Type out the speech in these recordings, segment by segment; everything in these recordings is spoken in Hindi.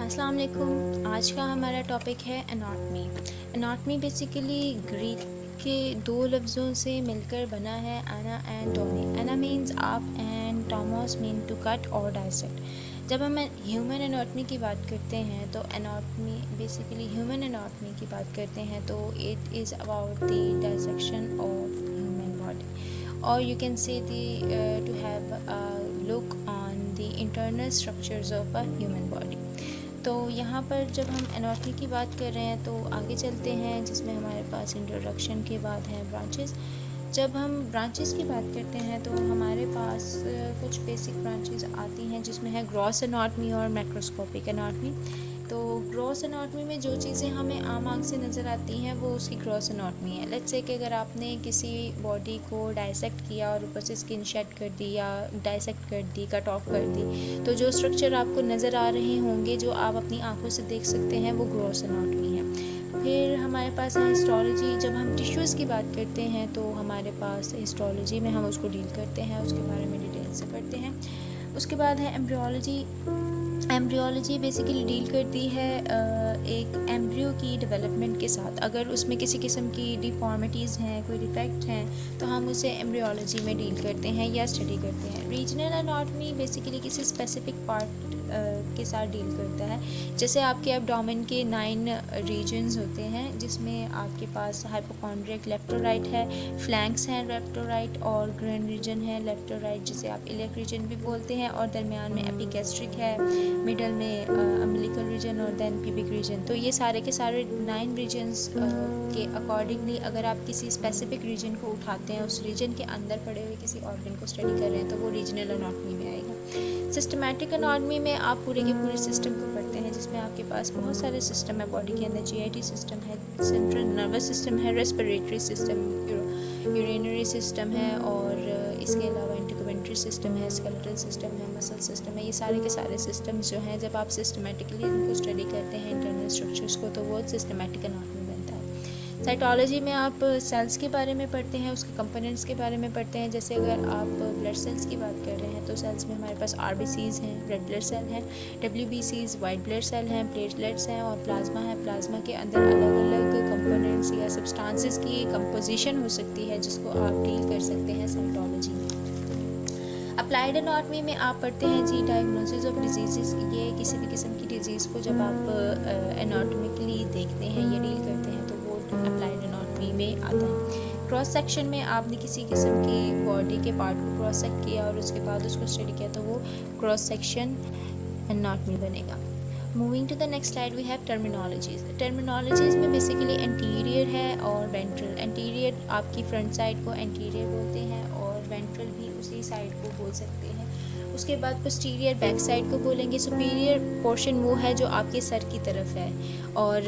अस्सलाम वालेकुम। आज का हमारा टॉपिक है एनाटमी। एनाटमी बेसिकली ग्रीक के दो लफ्ज़ों से मिलकर बना है, ana and tomy. Ana means आप and tomos mean to cut और डाइसेक्ट। जब हम ह्यूमन एनाटमी की बात करते हैं तो एनाटमी बेसिकली ह्यूमन एनाटमी की बात करते हैं तो it is about the dissection of human body, और you can say to have a look on the internal structures of a human body. तो यहाँ पर जब हम एनाटमी की बात कर रहे हैं तो आगे चलते हैं, जिसमें हमारे पास इंट्रोडक्शन के बाद हैं ब्रांचेस। जब हम ब्रांचेस की बात करते हैं तो हमारे पास कुछ बेसिक ब्रांचेस आती हैं, जिसमें है ग्रॉस एनाटमी और मैक्रोस्कोपिक एनाटमी। तो ग्रॉस एनाटमी में जो चीज़ें हमें आम आँख से नज़र आती हैं वो उसकी ग्रॉस एनाटमी है। लेट्स से कि अगर आपने किसी बॉडी को डाइसेक्ट किया और ऊपर से स्किन शेड कर दी या डाइसेक्ट कर दी, कट ऑफ कर दी, तो जो स्ट्रक्चर आपको नज़र आ रहे होंगे, जो आप अपनी आँखों से देख सकते हैं, वो ग्रॉस एनाटमी है। फिर हमारे पास है हिस्टोलॉजी। जब हम टिश्यूज़ की बात करते हैं तो हमारे पास हिस्टोलॉजी में हम उसको डील करते हैं, उसके बारे में डिटेल से पढ़ते हैं। उसके बाद है एम्ब्रियोलॉजी। एम्ब्रियोलॉजी बेसिकली डील करती है एक एम्ब्रियो की डेवलपमेंट के साथ। अगर उसमें किसी किस्म की डिफॉर्मिटीज़ हैं, कोई डिफेक्ट हैं, तो हम उसे एम्ब्रियोलॉजी में डील करते हैं या स्टडी करते हैं। रीजनल एनाटमी बेसिकली किसी स्पेसिफिक पार्ट के साथ डील करता है। जैसे आपके एब्डोमेन के 9 रीजन्स होते हैं, जिसमें आपके पास हाइपोकॉन्ड्रियक लेफ्ट और राइट है, फ्लैंक्स हैं लेफ्ट और राइट, और ग्रैंड रीजन है लेफ्ट और राइट, जिसे आप इलियक रीजन भी बोलते हैं, और दरमियान में एपिगैस्ट्रिक है, मिडल में अम्बिलिकल रीजन और देन प्यूबिक रीजन। तो ये सारे के सारे 9 रीजन्स के अकॉर्डिंगली अगर आप किसी स्पेसिफिक रीजन को उठाते हैं, उस रीजन के अंदर पड़े हुए किसी ऑर्गन को स्टडी कर रहे हैं, तो वो रीजनल एनाटमी में आएगा। सिस्टमैटिक एनाटमी में आप पूरे के पूरे सिस्टम को पढ़ते हैं, जिसमें आपके पास बहुत सारे सिस्टम है बॉडी के अंदर। जीआईटी सिस्टम है, सेंट्रल नर्वस सिस्टम है, रेस्पिरेटरी सिस्टम, यूरिनरी सिस्टम है, और इसके अलावा इंटेगुमेंट्री सिस्टम है, स्केलेटल सिस्टम है, मसल सिस्टम है। ये सारे के सारे सिस्टम्स जो हैं, जब आप सिस्टमेटिकली इनको स्टडी करते हैं इंटरनल स्ट्रक्चर्स को, तो वो सिस्टमेटिक एनाटमी बनता है। साइटोलॉजी में आप सेल्स के बारे में पढ़ते हैं, उसके कंपोनेंट्स के बारे में पढ़ते हैं। जैसे अगर आप ब्लड सेल्स की बात कर रहे हैं तो सेल्स में हमारे पास आरबीसीज़ हैं, रेड ब्लड सेल हैं, डब्ल्यूबीसीज़ वाइट ब्लड सेल हैं, प्लेटलेट्स हैं, और प्लाज्मा है। प्लाज्मा के अंदर अलग अलग कंपोनेंट्स या सब्सटेंसेस की कंपोजिशन हो सकती है, जिसको आप डील कर सकते हैं साइटोलॉजी में। अप्लाइड एनाटमी में आप पढ़ते हैं जी डायग्नोसिस ऑफ डिजीज़। ये किसी भी किस्म की डिजीज़ को जब आप एनाटॉमिकली देखते हैं या डील करते हैं तो वो अप्लाइड एनाटमी में आता है। क्रॉस सेक्शन में आपने किसी किस्म की बॉडी के पार्ट को क्रॉस सेक्ट किया और उसके बाद उसको स्टडी किया, तो वो क्रॉस सेक्शन एनाटमी बनेगा। Moving to the next slide we have terminologies. Terminologies में बेसिकली एंटीरियर है और वेंट्रल। एंटीरियर आपकी फ्रंट साइड को एंटीरियर बोलते हैं, और वेंट्रल भी उसी साइड को बोल सकते हैं। उसके बाद पोस्टीरियर बैक साइड को बोलेंगे। सुपीरियर पोर्शन वो है जो आपके सर की तरफ है, और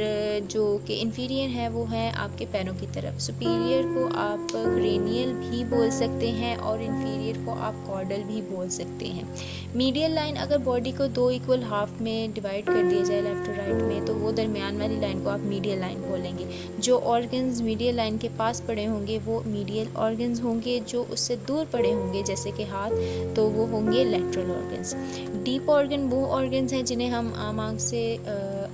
जो कि इन्फीरियर है वो है आपके पैरों की तरफ। सुपीरियर को आप क्रेनियल भी बोल सकते हैं और इन्फीरियर को आप कॉर्डल भी बोल सकते हैं। मीडियल लाइन अगर बॉडी को 2 इक्वल हाफ में डिवाइड कर दिया जाए लेफ्ट और राइट में, तो वो दरमियान वाली लाइन को आप मीडियल लाइन बोलेंगे। जो ऑर्गन्स मीडियल लाइन के पास पड़े होंगे वो मीडियल ऑर्गन्स होंगे, जो उससे दूर पड़े होंगे जैसे कि हाथ, तो वो होंगे लेटरल ऑर्गन्स। डीप ऑर्गन वो ऑर्गन्स हैं जिन्हें हम आम आँख से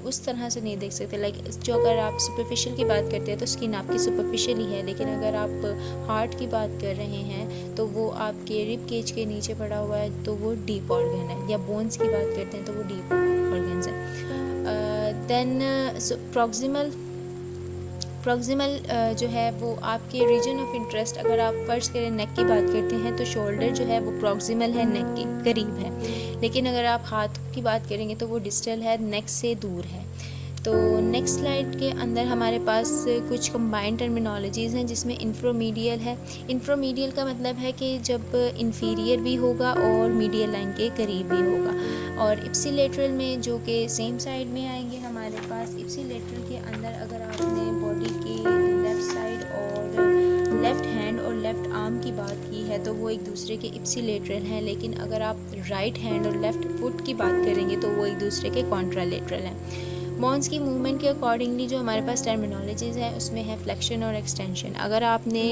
उस तरह से नहीं देख सकते। लाइक जो अगर आप सुपरफिशियल की बात करते हैं तो स्किन आपकी सुपरफिशियल ही है, लेकिन अगर आप हार्ट की बात कर रहे हैं तो वो आपके रिब केज के नीचे पड़ा हुआ है, तो वो डीप ऑर्गन है। या बोन्स की बात करते हैं तो वो डीप ऑर्गन्स हैं। देन प्रॉक्सिमल जो है वो आपके रीजन ऑफ इंटरेस्ट। अगर आप फर्स्ट करें नेक की बात करते हैं तो शोल्डर जो है वो प्रॉक्सिमल है, नेक के करीब है, लेकिन अगर आप हाथ की बात करेंगे तो वो डिस्टल है, नेक से दूर है। तो नेक्स्ट स्लाइड के अंदर हमारे पास कुछ कंबाइंड टर्मिनोलॉजीज़ हैं, जिसमें इंफ्रोमीडियल है। इंफ्रोमीडियल का मतलब है कि जब इन्फीरियर भी होगा और मीडियल लाइन के करीब भी होगा। और इप्सिलेटरल में जो कि सेम साइड में आएंगे हमारे पास। इप्सिलेटरल के अंदर अगर आपने बॉडी की लेफ़्ट साइड और लेफ़्ट हैंड और लेफ़्ट आर्म की बात की है तो वो एक दूसरे के इप्सिलेटरल हैं, लेकिन अगर आप राइट हैंड और लेफ़्ट फुट की बात करेंगे तो वो एक दूसरे के कॉन्ट्रालेटरल हैं। बोन्स की मूवमेंट के अकॉर्डिंगली जो हमारे पास टर्मिनोलॉजीज़ हैं उसमें है फ्लेक्शन और एक्सटेंशन। अगर आपने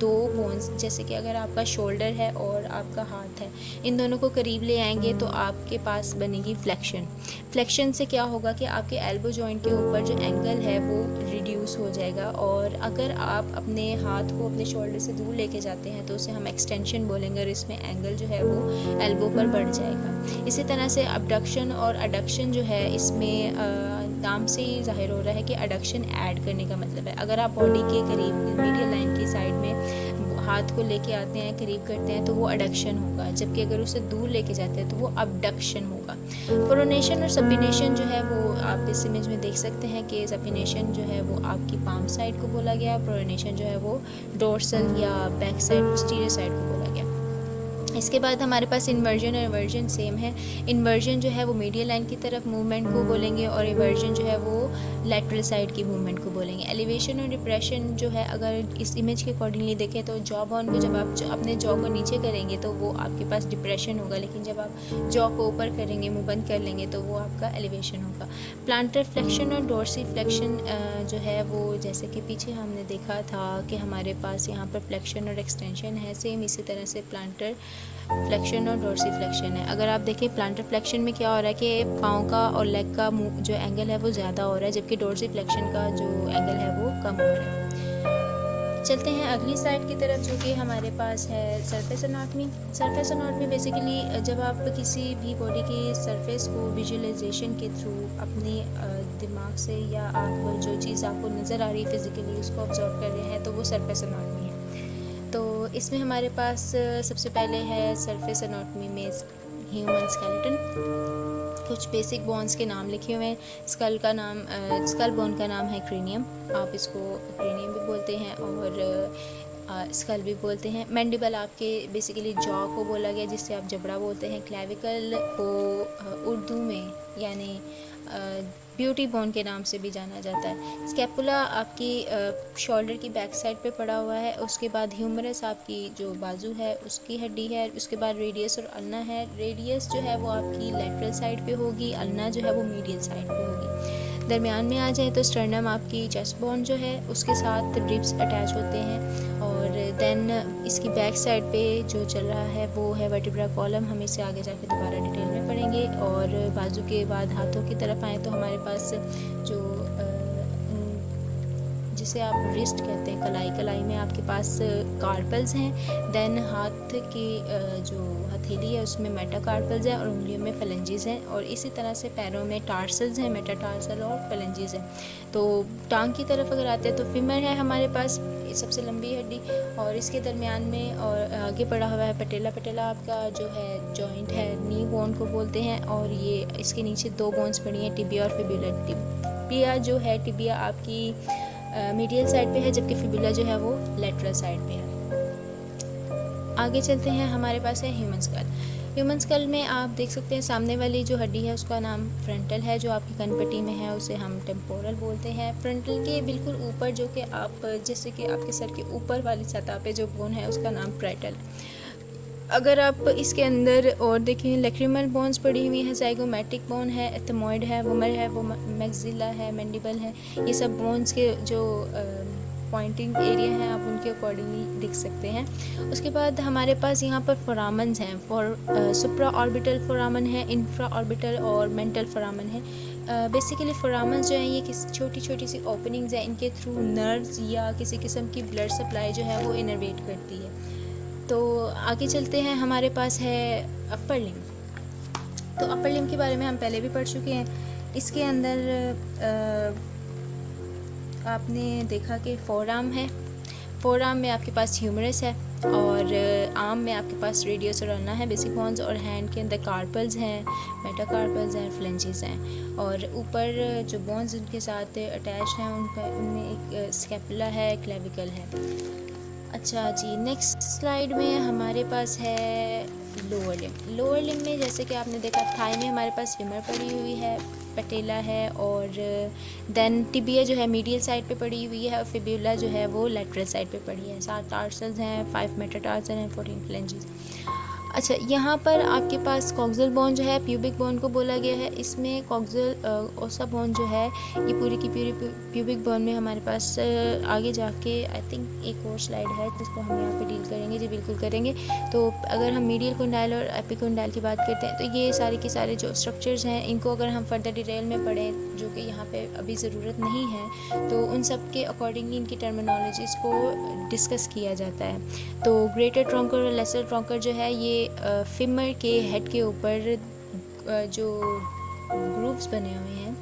दो बोन्स, जैसे कि अगर आपका शोल्डर है और आपका हाथ है, इन दोनों को करीब ले आएंगे तो आपके पास बनेगी फ्लेक्शन। फ्लेक्शन से क्या होगा कि आपके एल्बो जॉइंट के ऊपर जो एंगल है वो रिड्यूस हो जाएगा, और अगर आप अपने हाथ को अपने शोल्डर से दूर लेके जाते हैं तो उसे हम एक्सटेंशन बोलेंगे, और इसमें एंगल जो है वो एल्बो पर बढ़ जाएगा। इसी तरह से अबडक्शन और अडक्शन जो है, इसमें नाम से ही ज़ाहिर हो रहा है कि अडक्शन ऐड करने का मतलब है। अगर आप बॉडी के करीब मीडियल लाइन की साइड में हाथ को लेके आते हैं, करीब करते हैं, तो वो अडक्शन होगा, जबकि अगर उसे दूर लेके जाते हैं तो वो अबडक्शन होगा। प्रोनेशन और सपिनेशन जो है वो आप इस इमेज में देख सकते हैं कि सपिनेशन जो है वो आपकी पाम साइड को बोला गया, प्रोनेशन जो है वो डोर्सल या बैक साइड पोस्टीरियर साइड को बोला गया। इसके बाद हमारे पास इन्वर्जन और इवर्जन सेम है। इन्वर्जन जो है वो मीडियल लाइन की तरफ मूवमेंट को बोलेंगे, और इवर्जन जो है वो लैटरल साइड की मूवमेंट को बोलेंगे। एलिवेशन और डिप्रेशन जो है, अगर इस इमेज के अकॉर्डिंगली देखें तो जॉ बोन को जब आप अपने जॉ को नीचे करेंगे तो वो आपके पास डिप्रेशन होगा, लेकिन जब आप जॉ को ऊपर करेंगे, मुँह बंद कर लेंगे, तो वो आपका एलिवेशन होगा। प्लांटर फ्लेक्शन और डोर्सी फ्लेक्शन जो है वो, जैसे कि पीछे हमने देखा था कि हमारे पास यहाँ पर फ्लेक्शन और एक्सटेंशन है, सेम इसी तरह से प्लांटर फ्लेक्शन और डोर्सी फ्लेक्शन है। अगर आप देखें प्लांटर फ्लेक्शन में क्या हो रहा है कि पाँव का और लेग का जो एंगल है वो ज़्यादा हो रहा है, जबकि डोर्सी फ्लेक्शन का जो एंगल है वो कम हो रहा है। चलते हैं अगली साइड की तरफ, जो कि हमारे पास है surface anatomy. Surface anatomy basically जब आप किसी भी बॉडी की सरफेस को विजुअलाइजेशन के थ्रू अपने दिमाग से, या आप जो चीज़ आपको नज़र आ रही है फिज़िकली उसको ऑब्जर्व कर रहे हैं, तो वो सरफेस एनाटमी है। तो इसमें हमारे पास सबसे पहले है सरफेस एनाटमी में ह्यूमन स्केलेटन। कुछ बेसिक बोन्स के नाम लिखे हुए हैं। स्कल बोन का नाम है क्रेनियम, आप इसको क्रेनियम भी बोलते हैं और स्कल भी बोलते हैं। मैंडिबल आपके बेसिकली जॉ को बोला गया, जिससे आप जबड़ा बोलते हैं। क्लेविकल को उर्दू में यानी ब्यूटी बोन के नाम से भी जाना जाता है। स्कैपुला आपकी शोल्डर की बैक साइड पे पड़ा हुआ है। उसके बाद ह्यूमरस आपकी जो बाजू है उसकी हड्डी है। उसके बाद रेडियस और अल्ना है। रेडियस जो है वो आपकी लेटरल साइड पे होगी, अल्ना जो है वो मीडियल साइड पे होगी। दरमियान में आ जाए तो स्टर्नम आपकी चेस्ट बोन जो है उसके साथ रिब्स अटैच होते हैं, और देन इसकी बैक साइड पे जो चल रहा है वो है वर्टिब्रा कॉलम। हम इसे आगे जाके दोबारा डिटेल में पढ़ेंगे। और बाजू के बाद हाथों की तरफ आएँ तो हमारे पास जो जिसे आप रिस्ट कहते हैं, कलाई में आपके पास कार्पल्स हैं। देन हाथ की जो हथेली है उसमें मेटाकार्पल्स है, और उंगलियों में फेलेंजेस हैं। और इसी तरह से पैरों में टार्सल्स हैं, मेटाटार्सल और फेलेंजेस हैं। तो टांग की तरफ अगर आते हैं तो फीमर है हमारे पास, सबसे लंबी हड्डी, और इसके दरमियान में और आगे पड़ा हुआ है पटेला। पटेला आपका जो है जॉइंट है, नी बोन को बोलते हैं, और ये इसके नीचे दो बोन्स पड़ी हैं, टिबिया और फिब्यूला। टिबिया जो है, टिबिया आपकी मीडियल साइड पे है, जबकि फिब्यूला जो है वो लेटरल साइड पे है। आगे चलते हैं, हमारे पास है ह्यूमन स्कल। ह्यूमन स्कल में आप देख सकते हैं सामने वाली जो हड्डी है उसका नाम फ्रंटल है, जो आपकी कनपट्टी में है उसे हम टेम्पोरल बोलते हैं। फ्रंटल के बिल्कुल ऊपर जो कि आप जैसे कि आपके सर के ऊपर वाली सतह पे जो बोन है उसका नाम पैरेटल। अगर आप इसके अंदर और देखें, लैक्रिमल बोन्स पड़ी हुई हैं, ज़ाइगोमैटिक बोन है, एथमोइड है, वुमर है, वो मैक्सिला है, मैंडिबल है। ये सब बोन्स के जो पॉइंटिंग एरिया हैं आप उनके अकॉर्डिंगली दिख सकते हैं। उसके बाद हमारे पास यहाँ पर फोरामन्स हैं। सुप्रा ऑर्बिटल फोरामन है, इंफ्रा ऑर्बिटल और मेंटल फोरामन है। बेसिकली फोरामन्स जो हैं ये किसी छोटी छोटी सी ओपनिंग्स हैं, इनके थ्रू नर्व्स या किसी किस्म की ब्लड सप्लाई जो है वो इनर्वेट करती है। तो आगे चलते हैं, हमारे पास है अपर लिम्ब। तो अपर लिम्ब के बारे में हम पहले भी पढ़ चुके हैं। इसके अंदर आपने देखा कि फोरआर्म है। फोरआर्म में आपके पास ह्यूमरस है, और आर्म में आपके पास रेडियस और अल्ना है, बेसिक बोन्स, और हैंड के अंदर कार्पल्स हैं, मेटाकार्पल्स हैं, फ्लेंजेस हैं, और ऊपर जो बोन्स उनके साथ अटैच हैं उनमें एक स्कैपुला है, क्लेविकल है। अच्छा जी, नेक्स्ट स्लाइड में हमारे पास है लोअर लिम्ब। लोअर लिम्ब में जैसे कि आपने देखा थाई में हमारे पास फीमर पड़ी हुई है, पटेला है, और देन टिबिया जो है मीडियल साइड पे पड़ी हुई है, और फिब्यूला जो है वो लेटरल साइड पे पड़ी है। 7 टार्सल्स हैं, 5 मेटाटार्सल हैं, 14 फ्लेंजेस। अच्छा, यहाँ पर आपके पास कॉक्सल बोन जो है प्यूबिक बोन को बोला गया है। इसमें कॉक्सल ओसा बोन जो है ये पूरी की पूरी प्यूबिक बोन में हमारे पास आगे जाके आई थिंक एक और स्लाइड है जिसको हम यहाँ पे डील करेंगे। जी बिल्कुल करेंगे। तो अगर हम मीडियल कंडाइल और एपिकंडाइल की बात करते हैं तो ये सारे के सारे जो स्ट्रक्चर्स हैं इनको अगर हम फर्दर डिटेल में पढ़ें, जो कि यहाँ पे अभी ज़रूरत नहीं है, तो उन सब के अकॉर्डिंगली इनकी टर्मिनोलॉजीज़ को डिस्कस किया जाता है। तो ग्रेटर ट्रंकर और लेसर ट्रंकर जो है ये फिमर के हेड के ऊपर जो ग्रूव्स बने हुए हैं,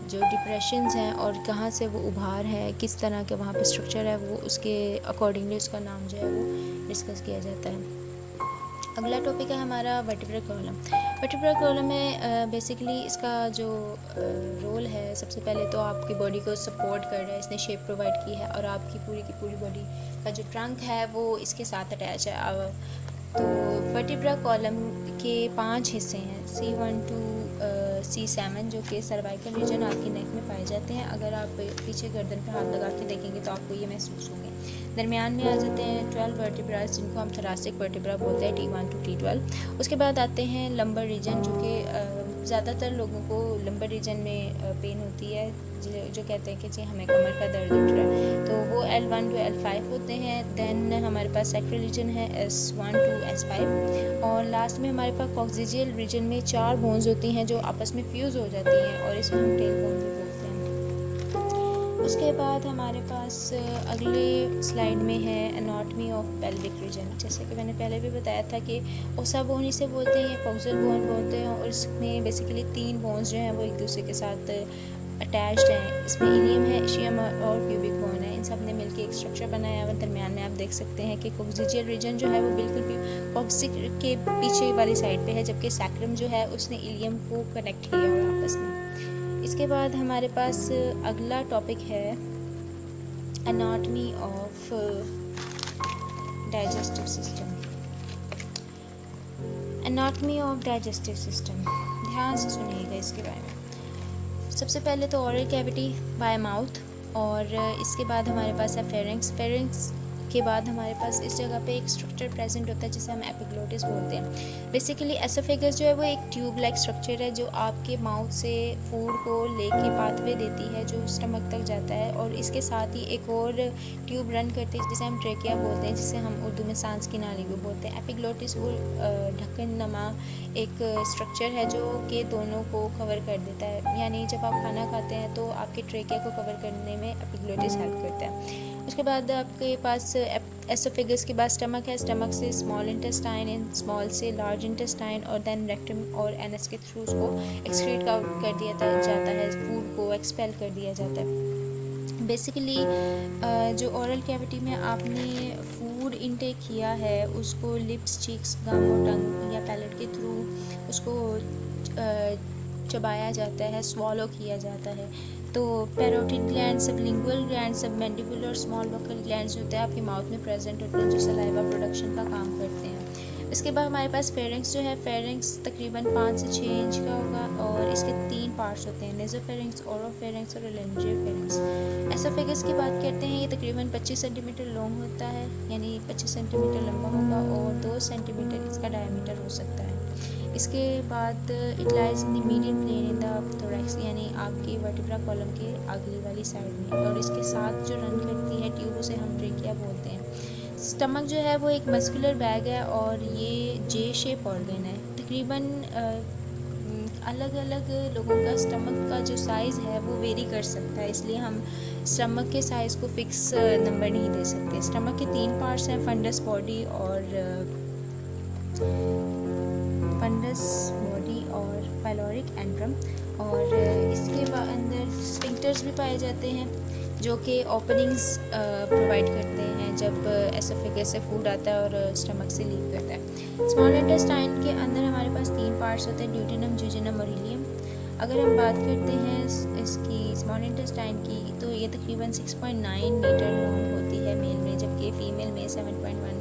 जो डिप्रेशंस हैं और कहाँ से वो उभार है, किस तरह के वहाँ पे स्ट्रक्चर है, वो उसके अकॉर्डिंगली उसका नाम जो है वो डिस्कस किया जाता है। अगला टॉपिक है हमारा वर्टिब्रल कॉलम। वर्टिब्रल कॉलम में बेसिकली इसका जो रोल है, सबसे पहले तो आपकी बॉडी को सपोर्ट कर रहा है, इसने शेप प्रोवाइड की है और आपकी पूरी की पूरी बॉडी का जो ट्रंक है वो इसके साथ अटैच है। तो वर्टिब्रल कॉलम के 5 हिस्से हैं, C1 to C7, जो कि सर्वाइकल रीजन आपकी नेक में पाए जाते हैं। अगर आप पीछे गर्दन पर हाथ लगा के देखेंगे तो आपको ये महसूस होंगे। दरमियान में आ जाते हैं 12 वर्टिब्रास, जिनको हम थोरासिक वर्टिब्रा बोलते हैं, T1 to T12। उसके बाद आते हैं लंबर रीजन, जो कि ज़्यादातर लोगों को लंबर रीजन में पेन होती है, जो कहते हैं कि जी हमें कमर का दर्द उठ रहा है, तो वो L1 to L5 होते हैं। देन हमारे पास सैक्रल रीजन है S1 to S5 और लास्ट में हमारे पास कॉक्सिजियल रीजन में 4 बोन्स होती हैं जो आपस में फ्यूज़ हो जाती हैं और इसको हम टेल बोन भी बोलते हैं। उसके बाद हमारे पास अगले स्लाइड में है एनाटॉमी ऑफ पेल्विक रीजन। जैसे कि मैंने पहले भी बताया था कि ओसा बोन इसे बोलते हैं या कॉक्सल बोन बोलते हैं, और इसमें बेसिकली 3 बोन्स जो हैं वो एक दूसरे के साथ अटैच्ड हैं। इसमें इलियम है, इशियम और प्यूबिक बोन है, इन सब ने मिलकर एक स्ट्रक्चर बनाया हुआ। दरमियान में आप देख सकते हैं कि कॉक्सिजियल रीजन जो है वो बिल्कुल कॉक्सिक के पीछे वाली साइड पे है, जबकि सैक्रम जो है उसने इलियम को कनेक्ट किया हुआ आपस में। इसके बाद हमारे पास अगला टॉपिक है anatomy of digestive system. Anatomy of digestive system, ध्यान से सुनिएगा इसके बारे में। सबसे पहले तो ओरल कैविटी बाय माउथ, और इसके बाद हमारे पास है फेरिंक्स। फेरिंक्स के बाद हमारे पास इस जगह पे एक स्ट्रक्चर प्रेजेंट होता है जिसे हम एपिग्लोटिस बोलते हैं। बेसिकली एसोफेगस जो है वो एक ट्यूब लाइक स्ट्रक्चर है जो आपके माउथ से फूड को लेके पाथवे देती है जो स्टमक तक जाता है, और इसके साथ ही एक और ट्यूब रन करती है जिसे हम ट्रेकिया बोलते हैं, जिसे हम उर्दू में सांस की नाली को बोलते हैं। एपिग्लोटिस वो ढक्कन नमा एक स्ट्रक्चर है जो कि दोनों को कवर कर देता है, यानी जब आप खाना खाते हैं तो आपके ट्रेकिया को कवर करने में एपिग्लोटिस हेल्प करता है। उसके बाद आपके पास एसोफेगस के बाद स्टमक है, स्टमक से स्मॉल इंटेस्टाइन, स्मॉल से लार्ज इंटेस्टाइन, और देन रेक्टम और एनस के थ्रू उसको एक्सक्रीट कर दिया जाता है, फूड को एक्सपेल कर दिया जाता है। बेसिकली जो ओरल कैविटी में आपने फूड इनटेक किया है उसको लिप्स, चीक्स, गम और टंग या पैलेट के थ्रू उसको चबाया जाता है, स्वॉलो किया जाता है। तो parotid gland, sublingual gland, submandibular और स्मॉल बकल ग्लैंड्स होते हैं आपके माउथ में प्रेजेंट होते हैं जो सलाइवा प्रोडक्शन का काम करते हैं। इसके बाद हमारे पास फेरिंक्स जो है, फेरिंक्स तकरीबन 5 से 6 इंच का होगा और इसके 3 पार्ट्स होते हैं, नेज़ोफेरिंक्स, ओरोफेरिंक्स और लेंजियोफेरिंक्स। एसोफेगस की बात करते हैं, ये तकरीबन 25 सेंटीमीटर लॉन्ग होता है, यानी 25 सेंटीमीटर लंबा होगा और 2 सेंटीमीटर इसका डायमीटर हो सकता है। इसके बाद it lies in the median plane in the thorax, यानी आपकी वर्टिब्रा कॉलम के अगली वाली साइड में, और इसके साथ जो रन करती है ट्यूब उसे हम ट्रेकिया बोलते हैं। स्टमक जो है वो एक मस्कुलर बैग है और ये जे शेप ऑर्गन है। तकरीबन अलग अलग लोगों का स्टमक का जो साइज़ है वो वेरी कर सकता है, इसलिए हम स्टमक के साइज़ को फिक्स नंबर नहीं दे सकते। स्टमक के 3 पार्ट्स हैं, फंडस बॉडी और पाइलोरिक एंट्रम, और इसके अंदर स्फिंक्टर्स भी पाए जाते हैं जो कि ओपनिंग्स प्रोवाइड करते हैं जब एसोफेगस से फूड आता है और स्टमक से लीव करता है। स्मॉल इंटेस्टाइन के अंदर हमारे पास 3 पार्ट्स होते हैं, ड्यूटेनम, जुजिनम और इलियम। अगर हम बात करते हैं इसकी स्मॉल इंटेस्टाइन की, तो ये तकरीबन 6.9 मीटर लॉन्ग होती है मेल में, जबकि फ़ीमेल में 7.1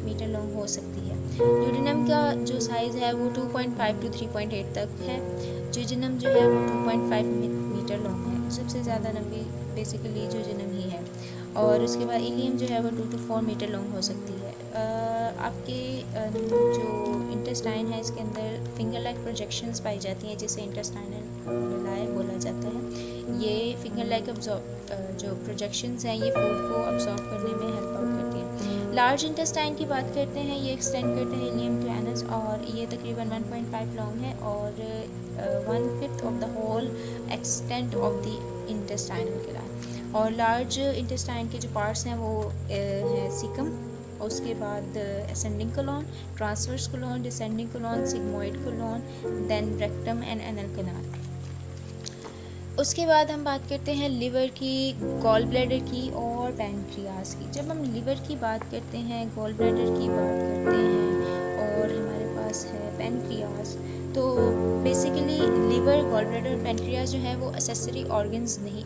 मीटर लॉन्ग हो सकती है। ड्यूटेनम का जो साइज़ है वो 2.5 to 3.8 तक है। जुजिनम जो है वो 2.5 मीटर लॉन्ग है, सबसे ज़्यादा लंबी बेसिकली जुजिनम ही है। और उसके बाद इलियम जो है वो 2 to 4 मीटर लॉन्ग हो सकती है। आपके जो इंटेस्टाइन है इसके अंदर फिंगर लाइक प्रोजेक्शंस पाई जाती हैं जिसे इंटेस्टाइनल मेलाए बोला जाता है। ये फिंगर लाइक जो प्रोजेक्शंस हैं ये फूड को अब्जॉर्ब करने में हेल्प आउट करती हैं। लार्ज इंटेस्टाइन की बात करते हैं, ये एक्सटेंड करते हैं इलियम टू एनस और ये तकरीबन 1.5 लॉन्ग है और 1/5 of the whole extent of the intestinal canal. और लार्ज इंटेस्टाइन के जो पार्ट्स हैं वो है सीकम, उसके बाद ascending colon, transverse colon, descending colon, sigmoid colon, then rectum and anal canal. उसके बाद हम बात करते हैं लिवर की, गॉल ब्लैडर की और पैनक्रियास की। जब हम लिवर की बात करते हैं, गॉल ब्लैडर की बात करते हैं और हमारे पास है पैनक्रियास, तो basically liver, gall bladder, pancreas जो है वो एसेसरी ऑर्गन्स नहीं,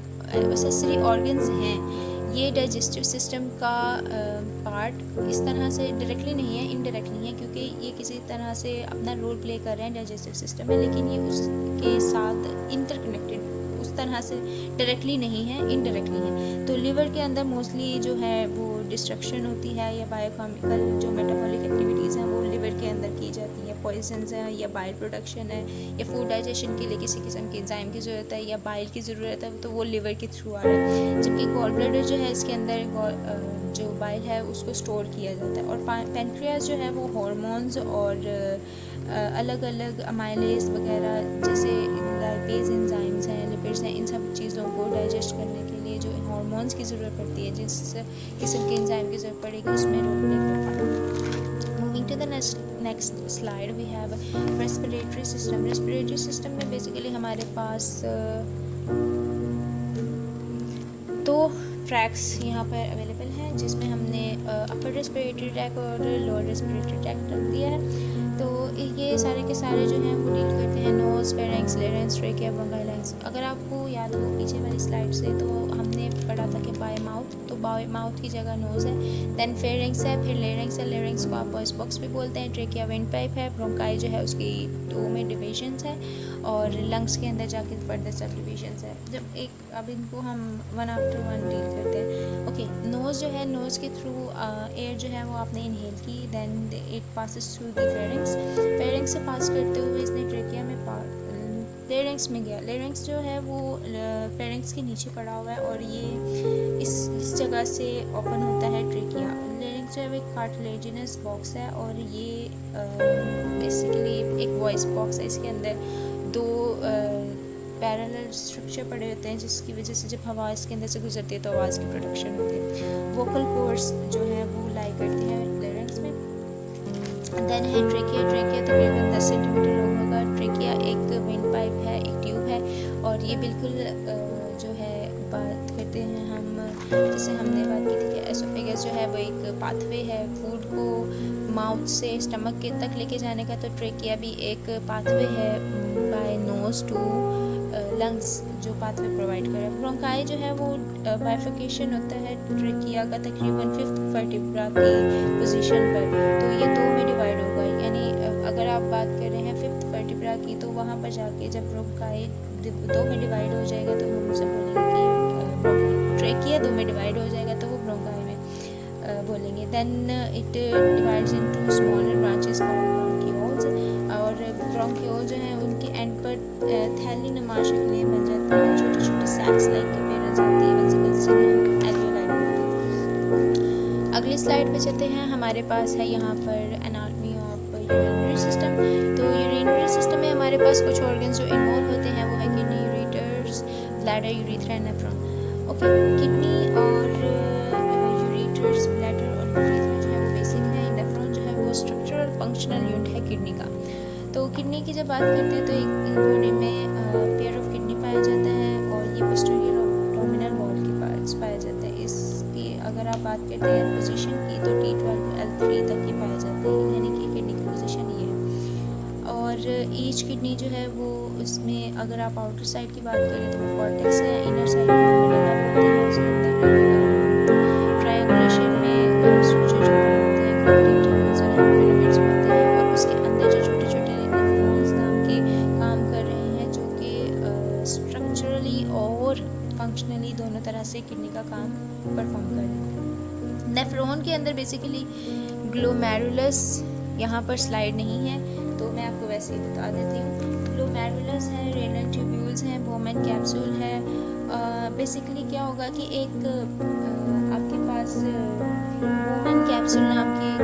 एसेसरी ऑर्गन्स हैं। ये डाइजेस्टिव सिस्टम का पार्ट इस तरह से डायरेक्टली नहीं है, इनडायरेक्टली है, क्योंकि ये किसी तरह से अपना रोल प्ले कर रहे हैं डाइजेस्टिव सिस्टम में, लेकिन ये उसके साथ इंटरकनेक्टेड उस तरह से डायरेक्टली नहीं है, इनडायरेक्टली है। तो लिवर के अंदर मोस्टली जो है वो डिस्ट्रक्शन होती है या बायोकेमिकल जो मेटाबॉलिक एक्टिविटीज़ हैं वो लिवर के अंदर की जाती है। पॉइजन्स हैं या बाइल प्रोडक्शन है या फूड डाइजेशन के लिए किसी किस्म के एंजाइम की ज़रूरत है या बाइल की ज़रूरत है, तो वो लिवर के थ्रू आ रहा है। जबकि गॉल ब्लैडर जो है इसके अंदर जो बाइल है उसको स्टोर किया जाता है। और पैनक्रियास जो है वो हार्मोन्स और अलग अलग अमाइलेज वगैरह जैसे लाइपेज एंजाइम्स हैं, लिपिड्स हैं, इन सब चीज़ों को डाइजेस्ट करने के लिए जो हार्मोन्स की ज़रूरत पड़ती है, जिस किस्म के एंजाइम की ज़रूरत पड़ेगी उसमें रोल प्ले करता है। Moving to the next slide we have respiratory system. Respiratory system में बेसिकली हमारे पास दो ट्रैक्स यहाँ पर अवेलेबल हैं, जिसमें हमने अपर रेस्पिरेटरी ट्रैक और लोअर रेस्पिरेटरी ट्रैक रख दिया है। तो ये सारे के सारे जो हैं वो डील करते हैं नोज़, फेरिंक्स, लेरेंक्स, ट्रेकिया, ब्रोंकाइलेंस। अगर आपको याद हो पीछे वाली स्लाइड से, तो हमने पढ़ा था कि बाय माउथ, तो बाय माउथ की जगह नोज़ है, देन फेरिंक्स है, फिर लेरेंक्स है। लेरेंक्स को आप वॉइस बॉक्स भी बोलते हैं। ट्रेकिया विंड पाइप है, ब्रोंकाई जो है उसकी 2 में डिविजन्स है और लंग्स के अंदर जाके फर्दर सब डिविजन्स है। जब एक अब इनको हम वन आफ्टर वन डील करते हैं। ओके, नोज़ जो है, नोज़ के थ्रू एयर जो है वो आपने इनहेल की, then it passes through the pharynx से पास करते हुए इसने ट्रेकिया में लेरेंक्स में गया। लेरेंक्स जो है वो फेरिंक्स के नीचे पड़ा हुआ है और ये इस जगह से ओपन होता है ट्रेकिया। लेरेंक्स जो है वो एक कार्टिलेजिनस बॉक्स है और ये बेसिकली एक वॉइस बॉक्स है। इसके अंदर 2 पैरेलल स्ट्रक्चर पड़े होते हैं, जिसकी वजह से जब हवा इसके अंदर से गुजरती है तो आवाज़ की प्रोडक्शन होती है। वोकल कोर्ड्स जो है वो लाई करती हैं लेरेंक्स में। देन है ट्रेकिया। ट्रेकिया तकरीबन 10 सेंटीमीटर लॉन्ग होगा। ट्रेकिया एक विंड पाइप है, एक ट्यूब है और ये बिल्कुल जो है बात करते हैं हम, जैसे हमने बात की थी कि एसोफेगस जो है वो एक पाथवे है फूड को माउथ से स्टमक के तक लेके जाने का, तो ट्रेकिया भी एक पाथवे है बाय नोज टू लंग्स जो पाथवे प्रोवाइड करे। ब्रोंकाई जो है वो बाइफिकेशन होता है ट्रेकिया का तकरीबन 5th वर्टिब्रा की पोजीशन पर, तो ये 2 में डिवाइड होगा। यानी अगर आप बात कर रहे हैं 5th वर्टिब्रा की, तो वहाँ पर जाके जब ब्रोंकाई 2 में डिवाइड हो जाएगा तो हम उसे बोलेंगे कि ट्रेकिया 2 में डिवाइड हो जाएगा तो वो ब्रोंकाई में बोलेंगे। Then it divides into smaller branches called bronchioles, और ब्रोंकियोल जो है उनके एंड पर थैली नुमा शक्लें बन जाती हैं, छोटे छोटे सैक्स लाइक अपीयरेंस होती है, वेसिकल्स जिन्हें एल्वियोलाई बोलते हैं। अगली स्लाइड पे चलते हैं। हमारे पास है यहाँ पर एनाटॉमी ऑफ यूरिनरी सिस्टम। तो यूरिनरी सिस्टम में हमारे पास कुछ ऑर्गन्स जो इन्वॉल्व होते हैं वो है kidney, ureters, bladder, urethra and nephron. Okay, kidney और यूरेटर्स, ब्लैडर और यूरेथ्रा जो है वो बेसिक है। नेफ्रॉन जो है वो स्ट्रक्चरल फंक्शनल यूनिट है किडनी का। तो किडनी की जब बात करते हैं तो एक बॉडी में पेयर ऑफ किडनी पाया जाता है और ये पोस्टीरियर abdominal वॉल के पार्ट्स पाए जाते हैं। इसकी अगर आप बात करते हैं पोजीशन की, तो T12 L3 तक ही पाए जाते हैं, यानी कि किडनी की पोजीशन ये है। और ईच किडनी जो है वो उसमें अगर आप आउटर साइड की बात करें तो वो कॉर्टेक्स है, इनर साइड में मेडुला होती है, उसके अंदर ट्रायंगुलर शेप में स्ट्रक्चर जो बने होते हैं, कनेक्टिव ट्यूब्यूल्स और पिरामिड्स होते हैं, और उसके अंदर जो छोटे छोटे नेफ्रॉन्स नाम के काम कर रहे हैं, जो कि स्ट्रक्चरली और फंक्शनली दोनों तरह से किडनी का काम परफॉर्म कर रहे हैं। नेफ्रॉन के अंदर बेसिकली ग्लोमेरुलस यहाँ पर स्लाइड नहीं है, वैसे ही बता देती हूँ। ग्लोमेरुलस है, रेनल ट्यूब्यूल्स हैं, बोमेन कैप्सूल है। बेसिकली क्या होगा कि एक आपके पास बोमेन कैप्सूल नाम की एक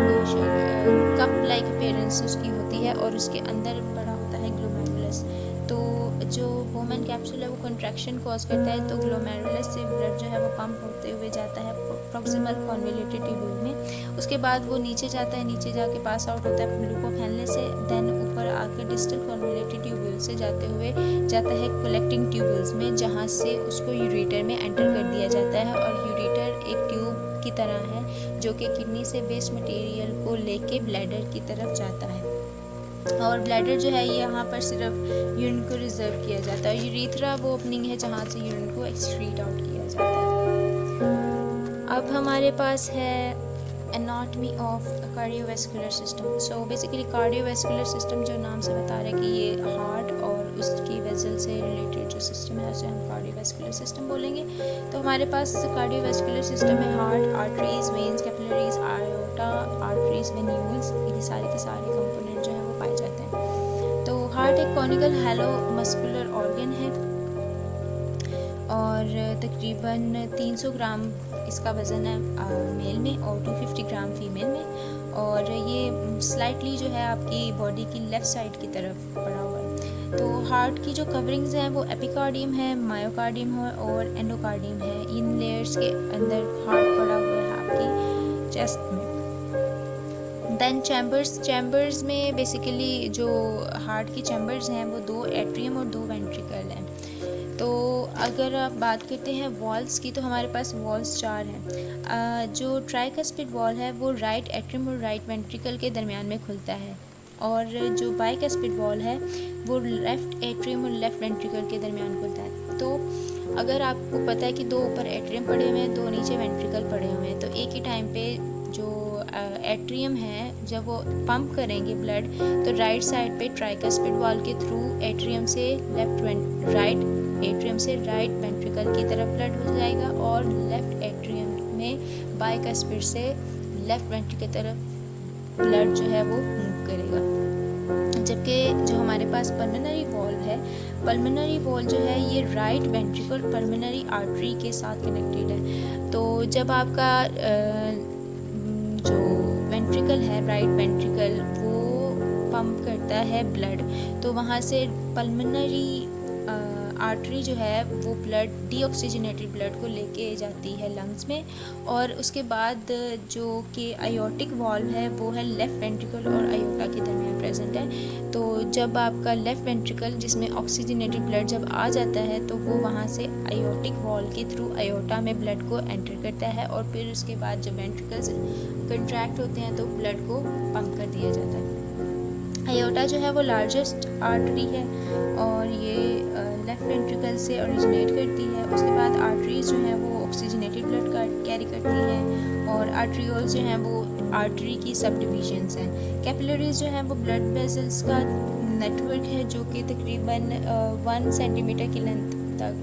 कप लाइक अपीयरेंस उसकी होती है और उसके अंदर बड़ा होता है ग्लोमेरुलस। तो जो बोमेन कैप्सूल है वो कंट्रैक्शन कॉज करता है, तो ग्लोमेरुलस से ब्लड जो है वो पंप होते हुए जाता है प्रॉक्सिमल कॉन्वोल्यूटेड ट्यूब्यूल में। उसके बाद वो नीचे जाता है, नीचे जाके पास आउट होता है लूपोफेनले से, देन ऊपर आकर डिस्टल कॉन्वोल्यूटेड ट्यूब्यूल से जाते हुए जाता है कलेक्टिंग ट्यूब्यूल्स में, जहाँ से उसको यूरेटर में एंटर कर दिया जाता है। और यूरेटर एक ट्यूब की तरह है जो कि किडनी से वेस्ट मटेरियल को लेके ब्लैडर की तरफ जाता है, और ब्लैडर जो है यहाँ पर सिर्फ यूरिन को रिजर्व किया जाता है। यूरीथ्रा वो ओपनिंग है जहाँ से यूरिन को एक्सक्रीट आउट किया जाता है। अब हमारे पास है anatomy of cardiovascular system. So basically cardiovascular system जो नाम से बता रहा है कि ये हार्ट और उसकी वेसल से रिलेटेड जो सिस्टम है उसे हम कार्डियोवैस्कुलर सिस्टम बोलेंगे। तो हमारे पास कार्डियोवैस्कुलर सिस्टम में heart, arteries, veins, capillaries, iota, arteries, venules, ये सारे के सारे कंपोनेंट जो है वो पाए जाते हैं। तो हार्ट एक कॉनिकल हैलो मस्कुलर ऑर्गन है और तकरीबन 300 ग्राम इसका वज़न है मेल में और 250 ग्राम फीमेल में, और ये स्लाइटली जो है आपकी बॉडी की लेफ़्ट साइड की तरफ पड़ा हुआ है। तो हार्ट की जो कवरिंग्स हैं वो एपिकार्डियम है, मायोकार्डियम है और एंडोकार्डियम है। इन लेयर्स के अंदर हार्ट पड़ा हुआ है आपकी चेस्ट में। दैन चैम्बर्स में बेसिकली जो हार्ट की चैम्बर्स हैं वो 2 एट्रियम और 2 वेंट्रिकल हैं। तो अगर आप बात करते हैं वॉल्स की, तो हमारे पास वॉल्स 4 हैं। जो ट्राइकस्पिड वॉल है वो राइट एट्रियम और राइट वेंट्रिकल के दरमियान में खुलता है, और जो बाइकस्पिड वॉल है वो लेफ़्ट एट्रियम और लेफ़्ट वेंट्रिकल के दरमियान खुलता है। तो अगर आपको पता है कि 2 ऊपर एट्रियम पड़े हुए हैं, 2 नीचे वेंट्रिकल पड़े हुए हैं, तो एक ही टाइम पे जो एट्रियम है जब वो पंप करेंगे ब्लड, तो राइट साइड पे ट्राइकस्पिड वॉल के थ्रू एट्रियम से राइट एट्रियम से राइट वेंट्रिकल की तरफ ब्लड हो जाएगा, और लेफ़्ट एट्रियम में बाइकस्पिड से लेफ़्ट वेंट्रिकल की तरफ ब्लड जो है वो मूव करेगा। जबकि जो हमारे पास पल्मोनरी वॉल है, पल्मोनरी वॉल जो है ये राइट वेंट्रिकल पल्मोनरी आर्टरी के साथ कनेक्टेड है। तो जब आपका जो वेंट्रिकल है, राइट वेंट्रिकल, वो पंप करता है ब्लड, तो वहाँ से पल्मोनरी आर्टरी जो है वो ब्लड डीऑक्सीजनेटेड ब्लड को लेके जाती है लंग्स में, और उसके बाद जो कि आयोटिक वॉल्व है वो है लेफ़्ट वेंट्रिकल और आयोटा के दरमियान प्रेजेंट है। तो जब आपका लेफ़्ट वेंट्रिकल जिसमें ऑक्सीजनेटेड ब्लड जब आ जाता है तो वो वहाँ से आयोटिक वॉल्व के थ्रू आयोटा में ब्लड को एंटर करता है, और फिर उसके बाद जब वेंट्रिकल्स कंट्रैक्ट होते हैं तो ब्लड को पंप कर दिया जाता है। आयोटा जो है वो लार्जेस्ट आर्टरी है और ये लेफ़्ट वेंट्रिकल से ओरिजिनेट करती है। उसके बाद आर्टरीज जो हैं वो ऑक्सीजनेटेड ब्लड का कैरी करती हैं, और आर्ट्रियोल्स जो हैं वो आर्टरी की सब डिविजन्स हैं। कैपिलरीज जो हैं वो ब्लड वेसल्स का नेटवर्क है जो कि तकरीबन 1 सेंटीमीटर की लेंथ तक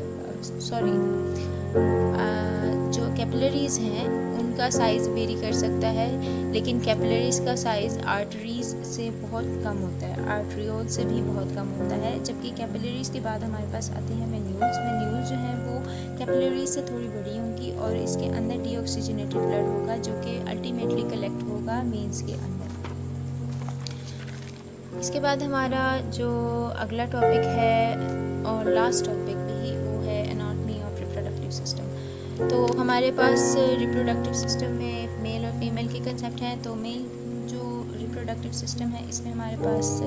जो कैपिलरीज हैं उनका साइज़ वेरी कर सकता है, लेकिन कैपिलरीज का साइज़ आर्टरीज से बहुत कम होता है, आर्ट्रियोल से भी बहुत कम होता है। जबकि कैपिलरीज के बाद हमारे पास आते हैं वेन्यूल्स। वेन्यूल्स जो हैं वो कैपिलरीज से थोड़ी बड़ी होंगी और इसके अंदर डीऑक्सीजनेटेड ब्लड होगा जो कि अल्टीमेटली कलेक्ट होगा वेन्स के अंदर। इसके बाद हमारा जो अगला टॉपिक है और लास्ट टॉपिक भी, वो है एनाटॉमी ऑफ रिप्रोडक्टिव सिस्टम। तो हमारे पास रिप्रोडक्टिव सिस्टम में मेल और फीमेल के कंसेप्ट हैं। तो मेल जो रिप्रोडक्टिव सिस्टम है इसमें हमारे पास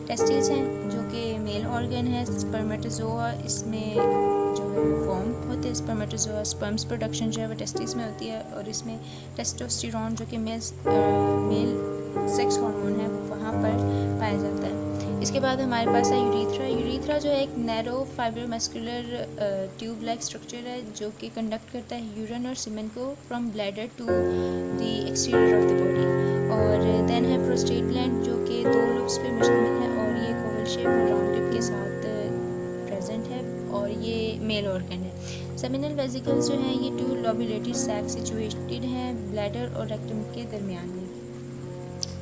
टेस्टिल्स हैं जो कि मेल ऑर्गन है। स्पर्मेटोजोआ इसमें जो है फॉर्म होते हैं। स्पर्मेटोजोआ स्पर्म्स प्रोडक्शन जो है वो टेस्टिस में होती है, और इसमें टेस्टोस्टेरोन जो कि मेल सेक्स हार्मोन है वहाँ पर पाया जाता है। इसके बाद हमारे पास है यूरीथ्रा। यूरीथ्रा जो है एक narrow fibromuscular tube like structure है जो कि कंडक्ट करता है यूरिन और सीमेन को from bladder to the exterior of the body. और देन है प्रोस्टेट ग्लैंड जो कि 2 लूब्स पे मुश्तमिल है, और ये ओवल शेप और राउंड टिप के साथ प्रेजेंट है, और ये मेल ऑर्गन है। सेमिनल वेसिकल्स जो हैं ये 2 लोबुलेटेड सैक सिचुएटेड हैं ब्लैडर और रेक्टम के दरमियान में।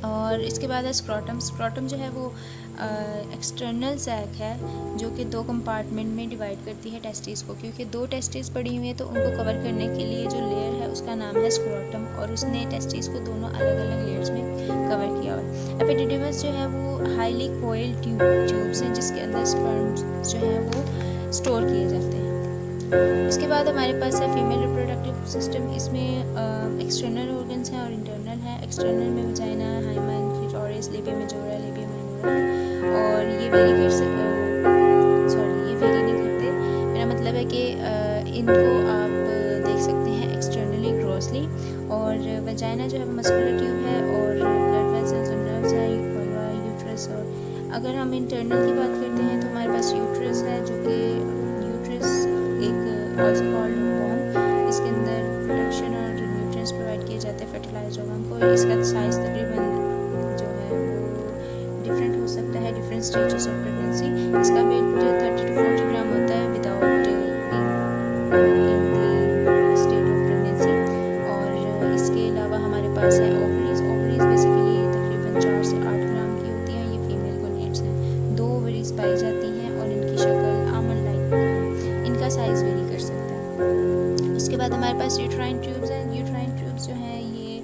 और इसके बाद है स्क्रोटम। स्क्रोटम जो है वो एक्सटर्नल सैक है जो कि 2 कंपार्टमेंट में डिवाइड करती है टेस्टिस को, क्योंकि 2 टेस्टिस पड़ी हुई है तो उनको कवर करने के लिए जो लेयर है उसका नाम है स्क्रोटम, और उसने टेस्टिस को दोनों अलग अलग लेयर्स में कवर किया हुआ है। एपिडिडिमस जो है वो हाईली कोइल्ड ट्यूब्स हैं जिसके अंदर स्पर्म्स जो है वो स्टोर किए जाते हैं। उसके बाद हमारे पास है फीमेल रिप्रोडक्टिव सिस्टम। इसमें एक्सटर्नल ऑर्गन्स हैं और इंटरनल हैं। एक्सटर्नल में vagina, hymen, clitoris, labia majora, labia minora है, और ये वेरी नहीं करते। मेरा मतलब है कि इनको आप देख सकते हैं एक्सटर्नली ग्रॉसली। और वजाइना जो है मस्कुलर ट्यूब है, और ब्लड वेसल्स और नर्व्स हैं, यूट्रस। और अगर हम इंटरनल की बात करते हैं तो हमारे पास यूट्रस है, जो कि यूट्रस एक ऑल्सो कॉल्ड वॉम, इसके अंदर प्रोडक्शन और न्यूट्रिएंट्स प्रोवाइड किए जाते हैं फर्टिलाइज्ड ओवम को। इसका साइज तकरीबन जो है वो डिफरेंट हो सकता है डिफरेंट स्टेजेस ऑफ प्रेगनेंसी। इसका वेट 30 to 40 ग्राम होता है without in the state of pregnancy. और इसके अलावा हमारे पास है ओवरीज बेसिकली तकरीबन 4 से 8 ग्राम की होती हैं। ये फीमेल गोनेड्स हैं। 2 ओवरीज पाई जाती हैं और इनकी शक्ल आमंड लाइक, इनका साइज़ वेरी कर सकता है। उसके बाद हमारे पास यूट्राइन ट्यूब्स हैं। यूट्राइन ट्यूब्स जो हैं ये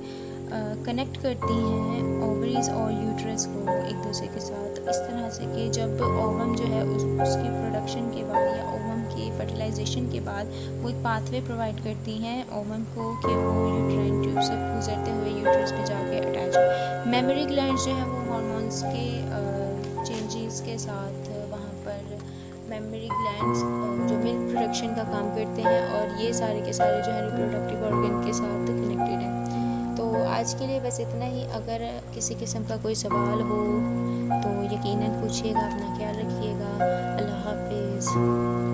कनेक्ट करती हैं ओवरीज और यूट्रस को एक दूसरे के साथ, इस तरह से कि जब ओवम जो है उसकी प्रोडक्शन के बाद या ओवम की फर्टिलाइजेशन के बाद वो एक पाथवे प्रोवाइड करती हैं ओवम को कि वो यूट्राइन ट्यूब से गुजरते हुए यूट्रस पे जाके अटैच हो। मेमोरी ग्लैंड्स जो है वो हार्मोन्स के चेंजेस के साथ वहाँ पर मेमोरी ग्लैंड्स जो मिल्क प्रोडक्शन का काम करते हैं, और ये सारे के सारे जो है रिप्रोडक्टिव ऑर्गन के साथ कनेक्टेड हैं। तो आज के लिए बस इतना ही। अगर किसी किस्म का कोई सवाल हो तो यकीनन पूछिएगा। अपना ख्याल रखिएगा। अल्लाह हाफिज़।